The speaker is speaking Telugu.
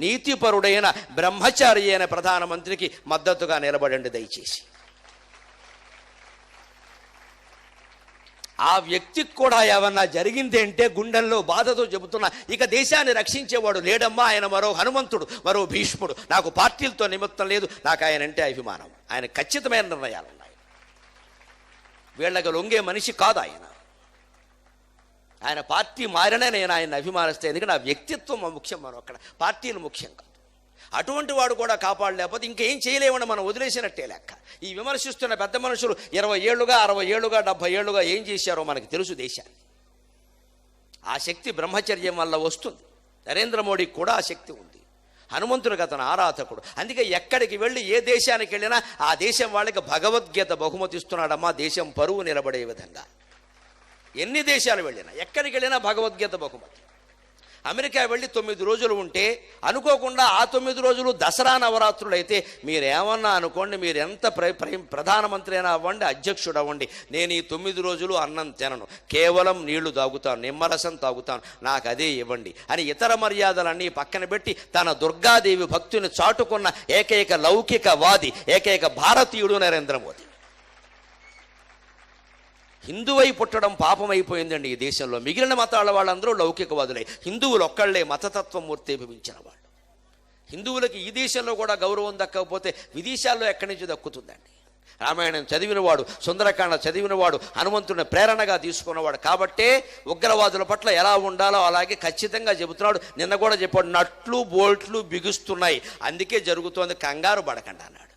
నీతిపరుడైన బ్రహ్మచారి అయిన ప్రధానమంత్రికి మద్దతుగా నిలబడండి దయచేసి. ఆ వ్యక్తికి కూడా ఏమన్నా జరిగింది అంటే గుండెల్లో బాధతో చెబుతున్నా, ఇక దేశాన్ని రక్షించేవాడు లేడమ్మా, ఆయన మరో హనుమంతుడు, మరో భీష్ముడు. నాకు పార్టీలతో నిమిత్తం లేదు, నాకు ఆయన అంటే అభిమానం. ఆయన ఖచ్చితమైన నిర్ణయాలు ఉన్నాయి. వీళ్ళకి లొంగే మనిషి కాదు ఆయన. ఆయన పార్టీ మారినే నేను ఆయన అభిమానిస్తే, ఎందుకంటే ఆ వ్యక్తిత్వం ముఖ్యం, మనం అక్కడ పార్టీలు ముఖ్యం కాదు. అటువంటి వాడు కూడా కాపాడలేకపోతే ఇంకేం చేయలేమని మనం వదిలేసినట్టే లెక్క. ఈ విమర్శిస్తున్న పెద్ద మనుషులు 20 ఏళ్ళుగా 60 ఏళ్ళుగా 70 ఏళ్ళుగా ఏం చేశారో మనకి తెలుసు దేశాన్ని. ఆ శక్తి బ్రహ్మచర్యం వల్ల వస్తుంది. నరేంద్ర మోడీకి కూడా ఆ శక్తి ఉంది. హనుమంతుడికి అతను ఆరాధకుడు. అందుకే ఎక్కడికి వెళ్ళి ఏ దేశానికి వెళ్ళినా ఆ దేశం వాళ్ళకి భగవద్గీత బహుమతి ఇస్తున్నాడమ్మా, దేశం పరువు నిలబడే విధంగా. ఎన్ని దేశాలు వెళ్ళినా ఎక్కడికి వెళ్ళినా భగవద్గీత బహుమతి. అమెరికా వెళ్ళి 9 రోజులు ఉంటే అనుకోకుండా ఆ 9 రోజులు దసరా నవరాత్రులు అయితే మీరేమన్నా అనుకోండి, మీరు ఎంత ప్రధానమంత్రి అయినా అవ్వండి, అధ్యక్షుడు అవ్వండి, నేను ఈ 9 రోజులు అన్నం తినను, కేవలం నీళ్లు తాగుతాను, నిమ్మరసం తాగుతాను, నాకు అదే ఇవ్వండి అని ఇతర మర్యాదలన్నీ పక్కన పెట్టి తన దుర్గాదేవి భక్తుని చాటుకున్న ఏకైక లౌకికవాది, ఏకైక భారతీయుడు నరేంద్ర మోదీ. హిందువై పుట్టడం పాపమైపోయిందండి ఈ దేశంలో. మిగిలిన మతాల వాళ్ళందరూ లౌకికవాదులే, హిందువులు ఒక్కళ్లే మతతత్వం మూర్తీభవించిన వాళ్ళు. హిందువులకి ఈ దేశంలో కూడా గౌరవం దక్కకపోతే విదేశాల్లో ఎక్కడి నుంచి దక్కుతుందండి? రామాయణం చదివినవాడు, సుందరకాండ చదివినవాడు, హనుమంతుడిని ప్రేరణగా తీసుకున్నవాడు. కాబట్టే ఉగ్రవాదుల పట్ల ఎలా ఉండాలో అలాగే ఖచ్చితంగా చెబుతున్నాడు. నిన్న కూడా చెప్పాడు, నట్లు బోల్ట్లు బిగుస్తున్నాయి, అందుకే జరుగుతోంది, కంగారు పడకండి అన్నాడు.